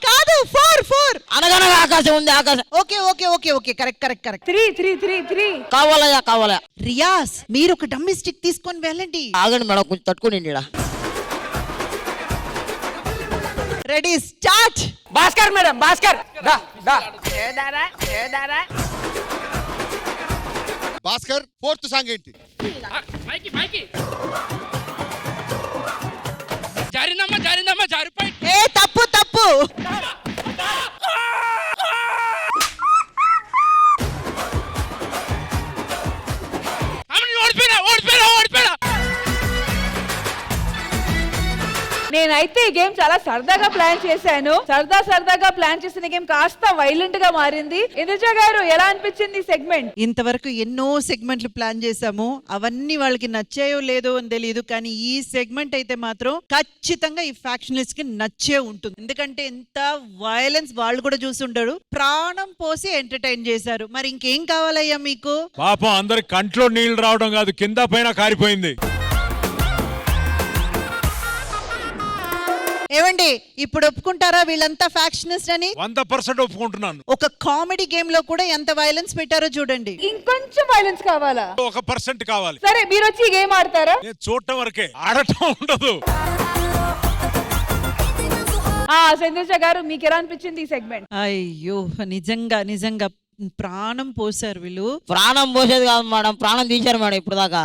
కాదు 4 అనగనగా ఆకాశం ఉంది, ఆకాశం. ఓకే కరెక్ట్ 3 కావాలయ్యా. రియాజ్, మీరు ఒక డమ్మీ స్టిక్ తీసుకొని వెళ్ళండి. ఆగండి మేడం, కొంచెం తట్టుకోండి. Ready start. Bhaskar madam Bhaskar దా దా భాస్కర్ ఫోర్త్ సాంగ్ ఏంటి? జారిందమ్మా జారిపోయి ఏ తప్పు తప్పు. ఓడిపోయినా నేనైతే ఈ గేమ్ చాలా సరదాగా ప్లాన్ చేశాను. సరదాగా ప్లాన్ చేసిన గేమ్ కాస్త వైలెంట్ గా మారింది. ఇంద్రజ గారు ఎలా అనిపించింది ఈ సెగ్మెంట్? ఇంతవరకు ఎన్నో సెగ్మెంట్లు ప్లాన్ చేశాము, అవన్నీ వాళ్ళకి నచ్చాయో లేదో అని తెలియదు, కానీ ఈ సెగ్మెంట్ అయితే మాత్రం ఖచ్చితంగా ఈ ఫ్యాక్షనిస్ట్ కి నచ్చే ఉంటుంది. ఎందుకంటే ఎంత వయలెన్స్ వాళ్ళు కూడా చూసుంటారు, ప్రాణం పోసి ఎంటర్టైన్ చేశారు. మరి ఇంకేం కావాలయ్యా మీకు? పాపం అందరి కంట్లో నీళ్లు రావడం కాదు, కింద పైన కారిపోయింది. ఏమండి ఇప్పుడు ఒప్పుకుంటారా వీళ్ళంతా ఫ్యాక్షనిస్ట్ అని? 100% ఒప్పుకుంటున్నాను. ఒక కామెడీ గేమ్ లో కూడా ఎంత వైలెన్స్ పెట్టారో చూడండి. ఇంకొంచెం వైలెన్స్ కావాలా? 1% కావాలి. సరే మీరు వచ్చి ఈ గేమ్ ఆడతారా? నేను చూడటం వరకే, ఆడటం ఉండదు. ఇంద్రజ గారు మీకు ఎలా అనిపించింది ఈ సెగ్మెంట్? అయ్యో నిజంగా ప్రాణం పోసారు వీళ్ళు. ప్రాణం పోసేది కాదు మేడం, ప్రాణం తీశారు మేడం ఇప్పుడు దాకా.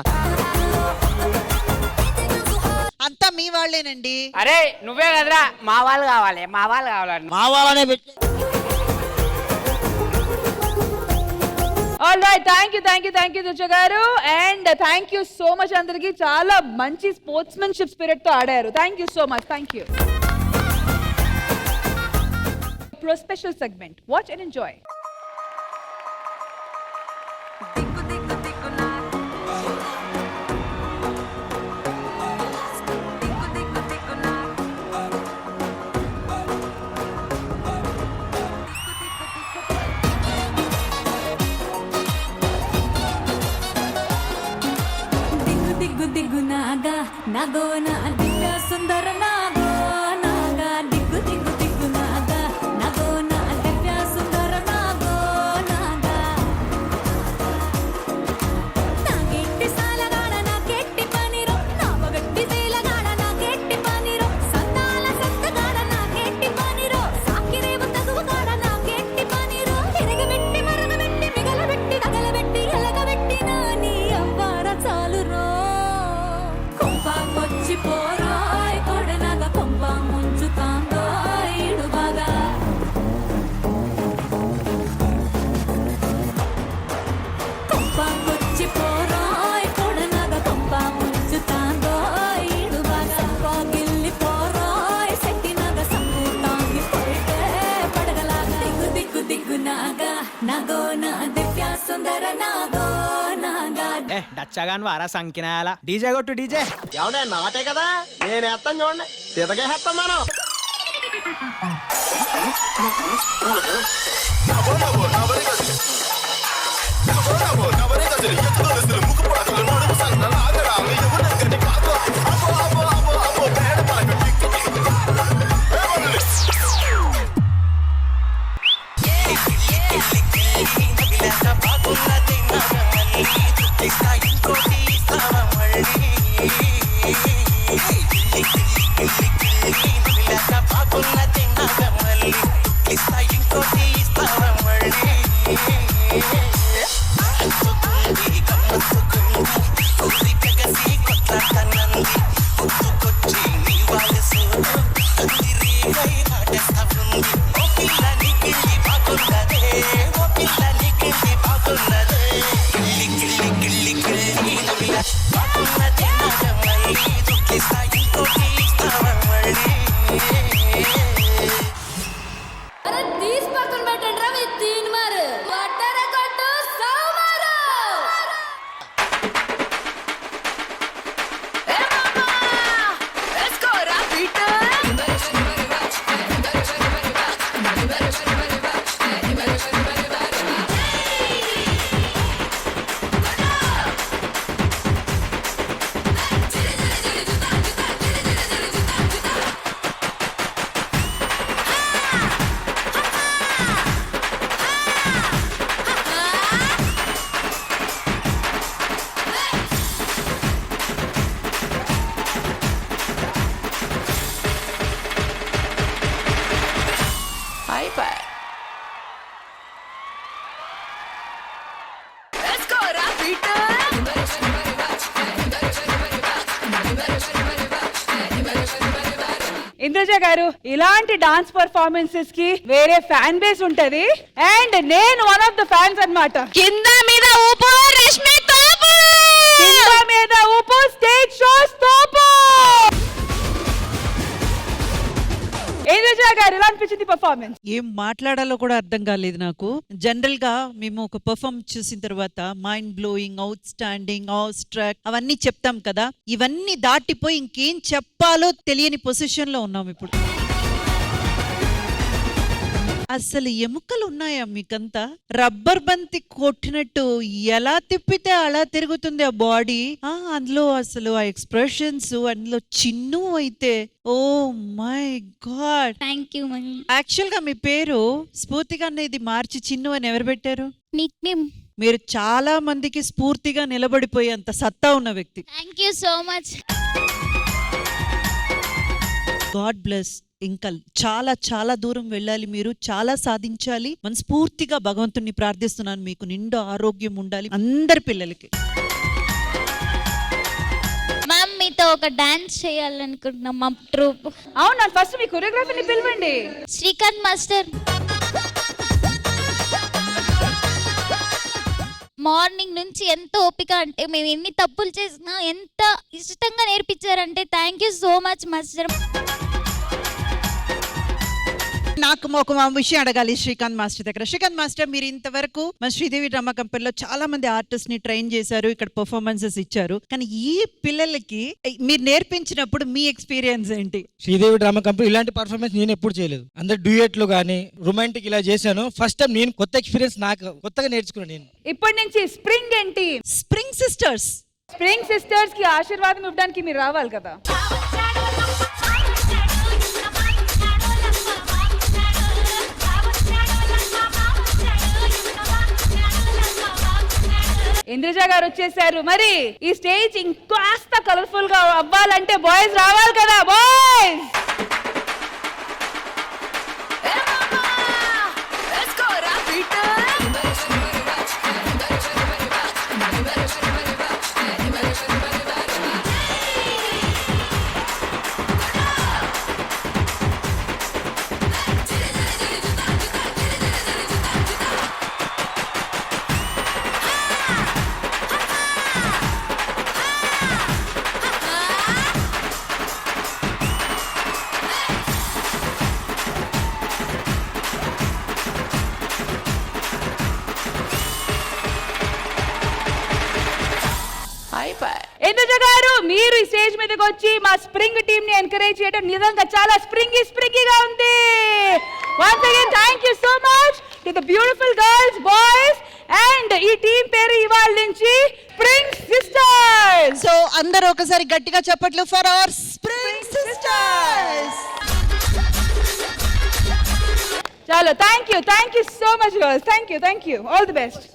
అంతా మీ వాళ్ళేనండి. అరే నువ్వే కదరా మా వాళ్ళు కావాలి మా వాళ్ళనే పెట్టి. All right, thank you Durja గారు, and thank you so much అందరికి. చాలా మంచి స్పోర్ట్స్మెన్షిప్ స్పిరిట్ తో ఆడారు. Thank you so much. Thank you. Pro special segment. Watch and enjoy. దిగ్గు నాగా నాగో నా దివ్య సుందర నాగో నాగా దిగ్గు నాగా నాగో నా దివ్య సుందర నాగో నాగా నాగెట్టి సాలగాడ నాకెట్టి పనిరో నావగట్టి సేలగాడ నాకెట్టి పనిరో సంతాల సత్తగాడ నాకెట్టి పనిరో సాకిరేవు తగువగాడ నాకెట్టి పనిరో తిరగబెట్టి మరగబెట్టి మిగలబెట్టి తగలబెట్టి ఎలగబెట్టి నాని అవ్వార చాలురో కొంపకొచ్చి పోరాయ్ కొడనగ కొంప ముంచుతాందో ఈడు బాగా కొంపకొచ్చి పోరాయ్ కొడనగ కొంప ముంచుతాందో ఈడు బాగా కోగిల్లి పోరాయ్ సెట్టినగ సంపూతాంగి పోయితే పడగలాగా దిగ్గు నాగా నాగో నా దివ్య సుందర నాగో నాగా డచ్చగాను వారా సంకినాయాల డీజే కొట్టు డీజే. ఎవడే నాటే కదా, నేను వేస్తాను చూడండి, తితకే వేస్తాం మనం. ఇంకోటి ఇస్తావా ఇంద్రజ గారు, ఇలాంటి డాన్స్ పర్ఫార్మెన్సెస్ కి వేరే ఫ్యాన్ బేస్ ఉంటది అండ్ నేను వన్ ఆఫ్ ద ఫ్యాన్స్ అన్నమాట. కింద మీద ఊపు రష్మి తోపు, కింద మీద ఊపు స్టేజ్ షోస్ తోపు. ఇంద్రజ గారు ఎలా అనిపించింది పర్ఫార్మెన్స్? ఏం మాట్లాడాలో కూడా అర్థం కాలేదు నాకు. జనరల్ గా మేము ఒక పర్ఫార్మెన్స్ చూసిన తర్వాత మైండ్ బ్లోయింగ్, అవుట్ స్టాండింగ్, ఆస్ ట్రాక్ అవన్నీ చెప్తాం కదా, ఇవన్నీ దాటిపోయి ఇంకేం చెప్పాలో తెలియని పొజిషన్ లో ఉన్నాం ఇప్పుడు. అసలు ఎముకలు ఉన్నాయా మీకంతా? రబ్బర్ బంతి కొట్టినట్టు ఎలా తిప్పితే అలా తిరుగుతుంది ఆ బాడీ. అందులో అసలు ఆ ఎక్స్ప్రెషన్స్, అందులో చిన్ను అయితే oh my god. Thank you mummy. Actual గా మీ పేరు స్ఫూర్తిగా అనేది మార్చి చిన్ను అని ఎవరు పెట్టారు? Nick name. మీరు చాలా మందికి స్ఫూర్తిగా నిలబడిపోయే అంత సత్తా ఉన్న వ్యక్తి. Thank you so much. God bless. ఇంకా చాలా చాలా దూరం వెళ్ళాలి, మీరు చాలా సాధించాలి. మనస్ఫూర్తిగా భగవంతుణ్ణి ప్రార్థిస్తున్నాను, మీకు నిండు ఆరోగ్యం ఉండాలి అందరి పిల్లలకి. మ్యామ్ మీతో ఒక డాన్స్ చేయాలనుకుంటున్నాం మా ట్రూప్. అవునా? ఫస్ట్ మీ కొరియోగ్రఫీని పిలవండి. శ్రీకాంత్ మాస్టర్ మార్నింగ్ నుంచి ఎంత ఓపిక అంటే మేము ఎన్ని తప్పులు చేసినా ఎంత ఇష్టంగా నేర్పించారంటే thank you so much master. నాకు ఒక విషయం అడగాలి శ్రీకాంత్ మాస్టర్ దగ్గర. శ్రీకాంత్ మాస్టర్, మీరు ఇంతవరకు మన శ్రీదేవి డ్రామా కంపెనీలో చాలా మంది ఆర్టిస్ట్ ని ట్రైన్ చేశారు, ఇక్కడ పర్ఫార్మెన్సెస్ ఇచ్చారు, కానీ ఈ పిల్లలకి మీరు నేర్పించినప్పుడు మీ ఎక్స్పీరియన్స్ ఏంటి? శ్రీదేవి డ్రామా కంపెనీ ఇలాంటి పర్ఫార్మెన్స్ నేను ఎప్పుడు చేయలేదు. అందరు డ్యూయెట్లు కానీ రొమాంటిక్ ఇలా చేశాను. ఫస్ట్ టైం నేను కొత్త ఎక్స్పీరియన్స్, నాకు కొత్తగా నేర్చుకున్నాను. నేను ఇప్పటి నుంచి స్ప్రింగ్ ఏంటి? Spring sisters. స్ప్రింగ్ సిస్టర్స్ కి ఆశీర్వాదం ఇవ్వడానికి మీరు రావాలి కదా. ఇంద్రజ గారు వచ్చేసారు. మరి ఈ స్టేజ్ ఇంకాస్త కలర్ఫుల్ గా అవ్వాలంటే బాయ్స్ రావాలి కదా. బాయ్స్ ఇంద్రజ గారు, మీరు ఈ స్టేజ్ మీదకి వచ్చి మా స్ప్రింగ్ టీమ్ ని ఎంకరేజ్ చేయడం నిజంగా చాలా స్ప్రింగీగా ఉంది. Once again thank you so much to the beautiful girls, boys and ఈ టీం పేరు ఇవాళ నుంచి స్ప్రింగ్ సిస్టర్స్. సో అందరూ ఒకసారి గట్టిగా చప్పట్లు ఫర్ అవర్ స్ప్రింగ్ సిస్టర్స్. చాలు, thank you so much girls. Thank you all the best.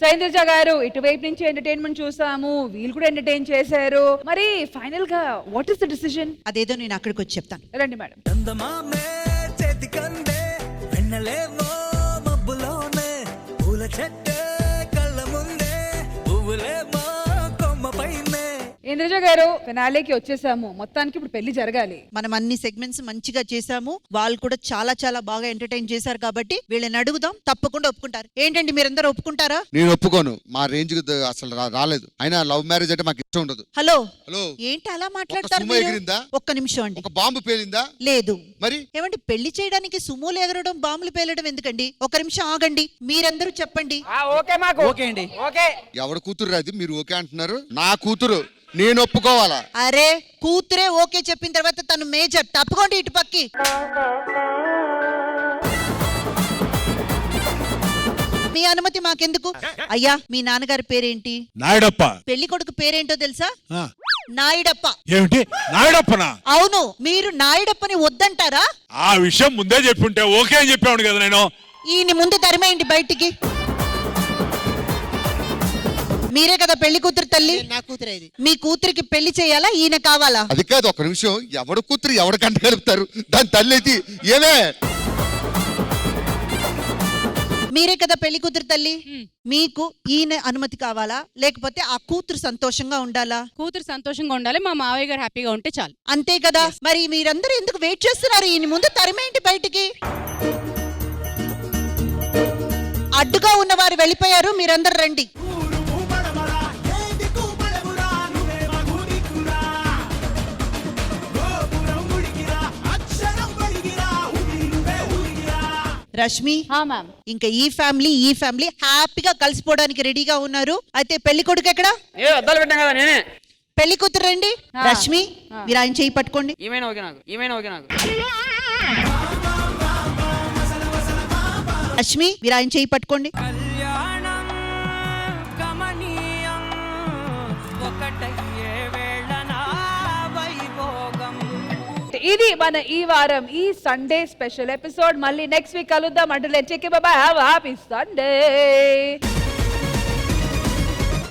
Indraja గారు, ఇటువైపు నుంచి ఎంటర్టైన్మెంట్ చూసాము, వీళ్ళు కూడా ఎంటర్టైన్ చేశారు. మరి ఫైనల్ గా వాట్ ఇస్ ద డిసిజన్? అదేదో నేను అక్కడికి వచ్చి చెప్తాను. రండి మేడం. ఇంద్రజ గారు, ఫినాలేకి వచ్చేసాము. మొత్తానికి ఇప్పుడు పెళ్లి జరగాలి. మనం అన్ని సెగ్మెంట్స్ మంచిగా చేసాము, వాళ్ళు కూడా చాలా చాలా బాగా ఎంటర్టైన్ చేశారు కాబట్టి వీళ్ళని అడుగుదాం, తప్పకుండా ఒప్పుకుంటారు. ఏంటండి మీరందరూ ఒప్పుకుంటారా? నేను ఒప్పుకోను, మా రేంజ్ అసలు రాలేదు. అయినా లవ్ మ్యారేజ్ అంటే మాకు ఇష్టం ఉండదు. హలో హలో, ఏంటి అలా మాట్లాడతారు? సుమో ఎగిరిందా? ఒక్క నిమిషం అండి. ఒక బాంబు పేలిందా? లేదు. మరి ఏమండి, పెళ్లి చేయడానికి సుమోలు ఎగరడం, బాంబులు పేలడం ఎందుకండి? ఒక నిమిషం ఆగండి, మీరందరూ చెప్పండి. ఓకే అండి. ఎవడు కూతురు రాదు, మీరు ఓకే అంటున్నారు? నా కూతురు, నేను ఒప్పుకోవాలా? అరే, కూతురే ఓకే చెప్పిన తర్వాత తను మేజర్. తప్పకుండా ఇటు పక్కి. మీ అనుమతి మాకెందుకు? అయ్యా, మీ నాన్నగారి పేరేంటి? నాయుడప్ప. పెళ్లి కొడుకు పేరేంటో తెలుసా? నాయుడప్ప. ఏమిటి నాయుడప్పనా? అవును. మీరు నాయుడప్పని వద్దంటారా? ఆ విషయం ముందే చెప్పుంటే ఓకే అని చెప్పాను కదా నేను. ఈయన ముందు తరిమేయండి బయటికి. మీరే కదా పెళ్లి కూతురు తల్లి. నా కూతురు. మీ కూతురికి పెళ్లి చేయాలా, ఈయన కావాలా? అది కాదు, ఒక నిమిషం. ఎవడు కూతురు ఎవడు కంట కలుపుతారు? దాని తల్లి అయితే ఏమే? మీరే కదా పెళ్లి కూతురు తల్లి, మీకు ఈయన అనుమతి కావాలా లేకపోతే ఆ కూతురు సంతోషంగా ఉండాలా? కూతురు సంతోషంగా ఉండాలి, మా మావయ్య గారు హ్యాపీగా ఉంటే చాలు. అంతే కదా. మరి మీరందరూ ఎందుకు వెయిట్ చేస్తున్నారు? ఈయన ముందు తరిమేంటి బయటికి? అడ్డుగా ఉన్నవారు వెళ్ళిపోయారు, మీరందరూ రండి. రష్మి, ఇంకా ఈ ఫ్యామిలీ హ్యాపీగా కలిసిపోవడానికి రెడీగా ఉన్నారు. అయితే పెళ్లి కొడుకు ఎక్కడ? పెళ్లి కూతురు రండి. రష్మి, మీరు ఆయన చేయి పట్టుకోండి. రష్మి, మీరు ఆయన చేయి పట్టుకోండి. ఇది మన ఈ వారం ఈ సండే స్పెషల్ ఎపిసోడ్. మళ్ళీ నెక్స్ట్ వీక్ కలుద్దాం. అంటే let's take care, by by, have a happy Sunday.